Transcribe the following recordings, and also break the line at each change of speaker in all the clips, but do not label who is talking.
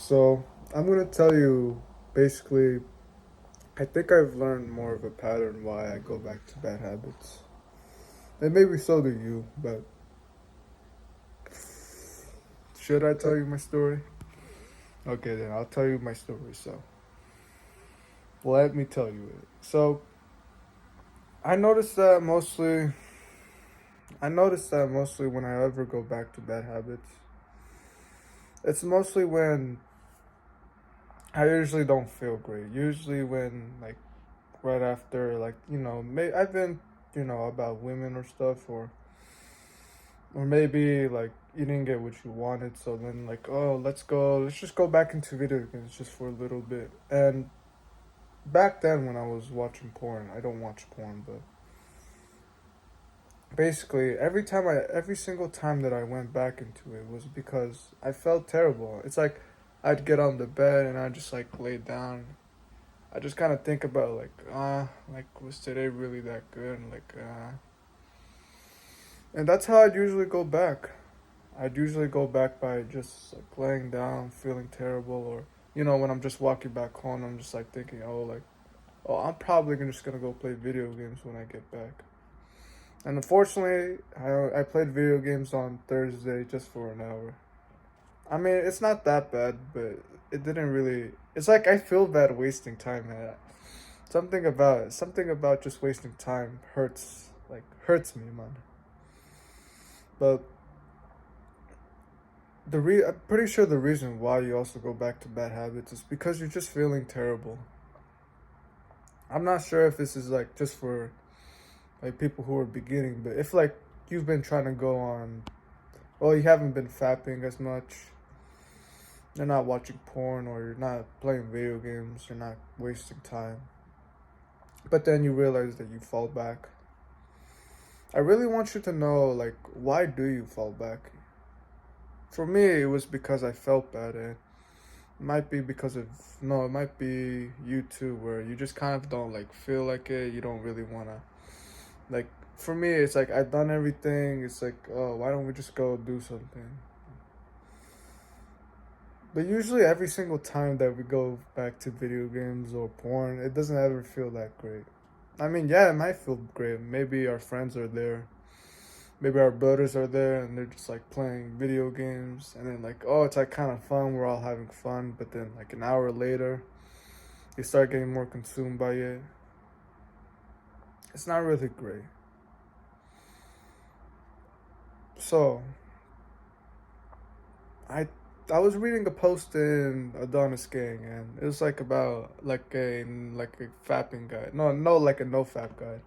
So I'm gonna tell you basically, I think I've learned more of a pattern why I go back to bad habits. And maybe so do you, but should I tell you my story? Okay, then I'll tell you my story. So let me tell you it. So I noticed that mostly, I noticed that mostly when I ever go back to bad habits, it's mostly when I usually don't feel great. Usually when right after I've been about women or stuff or maybe like you didn't get what you wanted, so then like, oh, let's just go back into video games just for a little bit. And back then when I was watching porn, I don't watch porn, but basically every single time that I went back into it was because I felt terrible. It's like I'd get on the bed and I'd just like lay down. I just kind of think about was today really that good? And that's how I'd usually go back. I'd usually go back by just like laying down, feeling terrible, or when I'm just walking back home, I'm just like thinking, oh, I'm probably just gonna go play video games when I get back. And unfortunately, I played video games on Thursday just for an hour. I mean, it's not that bad, but it didn't really. It's like I feel bad wasting time, man. Something about just wasting time hurts me, man. But I'm pretty sure the reason why you also go back to bad habits is because you're just feeling terrible. I'm not sure if this is like just for like people who are beginning, but if like you've been trying to go on, well, you haven't been fapping as much, you're not watching porn, or you're not playing video games, you're not wasting time, but then you realize that you fall back. I really want you to know, like, why do you fall back? For me, it was because I felt bad, and might be because of no, it might be you too, where you just kind of don't like feel like it. You don't really wanna like. For me, it's like I've done everything. It's like, oh, why don't we just go do something? But usually, every single time that we go back to video games or porn, it doesn't ever feel that great. I mean, yeah, it might feel great. Maybe our friends are there. Maybe our brothers are there and they're just like playing video games. And then, like, oh, it's like kind of fun. We're all having fun. But then, like, an hour later, you start getting more consumed by it. It's not really great. So, I I was reading a post in Adonis Gang, and it was like about like a fapping guide. No, like a no fap guide.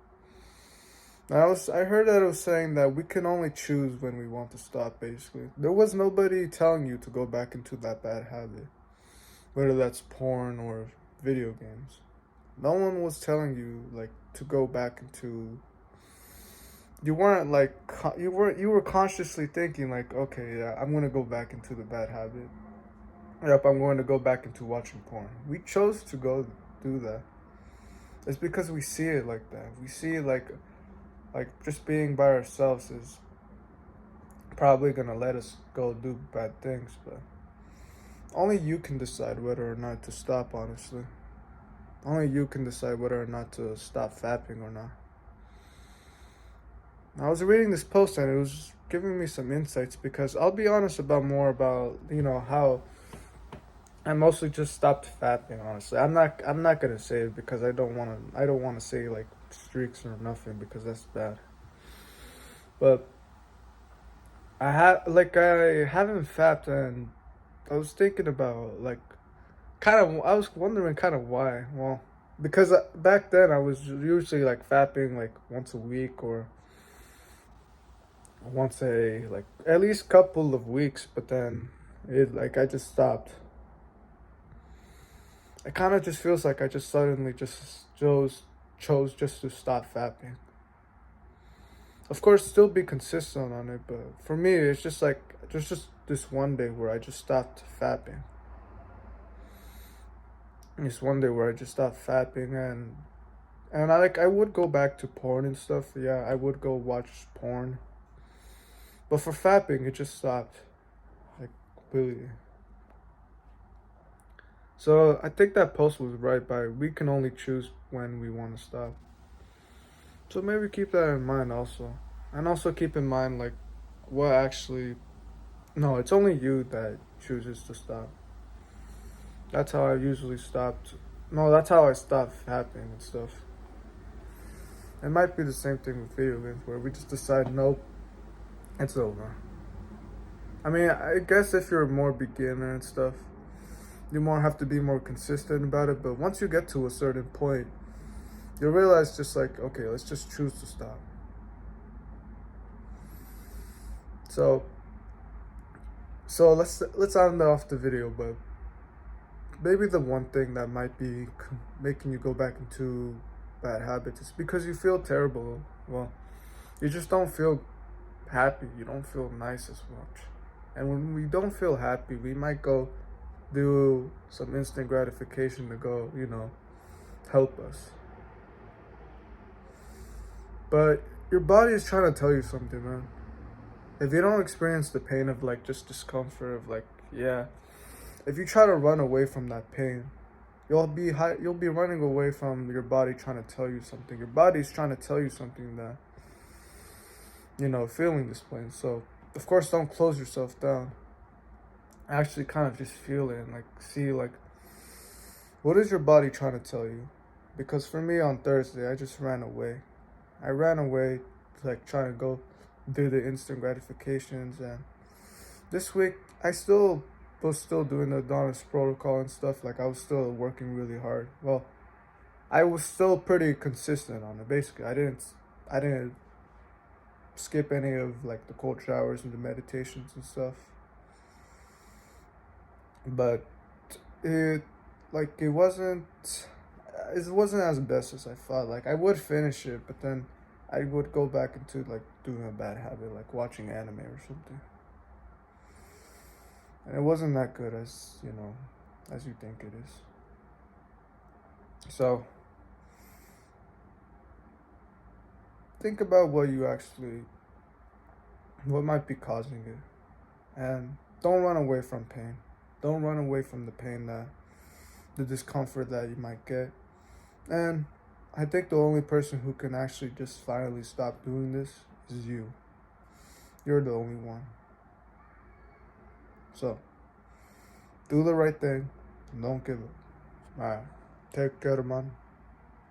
And I heard that it was saying that we can only choose when we want to stop. Basically, there was nobody telling you to go back into that bad habit, whether that's porn or video games. No one was telling you like to go back into. You weren't like you were consciously thinking like, okay, yeah, I'm gonna go back into the bad habit. Yep, I'm going to go back into watching porn. We chose to go do that. It's because we see it like that. We see it like just being by ourselves is probably gonna let us go do bad things, but only you can decide whether or not to stop. Honestly, only you can decide whether or not to stop fapping or not. I was reading this post and it was giving me some insights, because I'll be honest about more about how I mostly just stopped fapping. Honestly, I'm not gonna say it because I don't wanna say like streaks or nothing, because that's bad. But I haven't fapped, and I was thinking about like I was wondering kind of why. Well, because back then I was usually like fapping like once a week, or once a like at least couple of weeks, but then it like I just stopped. It kind of just feels like I just suddenly just chose just to stop fapping. Of course, still be consistent on it, but for me, it's just like there's just this one day where I just stopped fapping. This one day where I just stopped fapping, and I would go back to porn and stuff. Yeah, I would go watch porn, but for fapping, it just stopped. Like, really. So I think that post was right by we can only choose when we want to stop. So maybe keep that in mind also. And also keep in mind like what actually no, it's only you that chooses to stop. That's how I usually stopped. No, that's how I stopped happening and stuff. It might be the same thing with video games where we just decide nope, it's over. I mean, I guess if you're more beginner and stuff, you more have to be more consistent about it. But once you get to a certain point, you'll realize just like, okay, let's just choose to stop. So, so let's end off the video, but maybe the one thing that might be making you go back into bad habits is because you feel terrible. Well, you just don't feel happy. You don't feel nice as much. And when we don't feel happy, we might go do some instant gratification to go, help us. But your body is trying to tell you something, man. If you don't experience the pain of like just discomfort of like, yeah, if you try to run away from that pain, you'll be running away from your body trying to tell you something. Your body's trying to tell you something that, feeling this pain. So of course don't close yourself down. Actually kind of just feel it and like see like what is your body trying to tell you? Because for me on Thursday I just ran away. I ran away like trying to go do the instant gratifications, and this week I was still doing the Adonis protocol and stuff. Like I was still working really hard. Well, I was still pretty consistent on it. Basically, I didn't skip any of like the cold showers and the meditations and stuff. But it it wasn't as best as I thought. Like I would finish it, but then I would go back into like doing a bad habit, like watching anime or something. And it wasn't that good as as you think it is. So think about what might be causing it, and don't run away from pain. Don't run away from the discomfort that you might get. And I think the only person who can actually just finally stop doing this is you. You're the only one. So, do the right thing. And don't give up. Alright. Take care, man.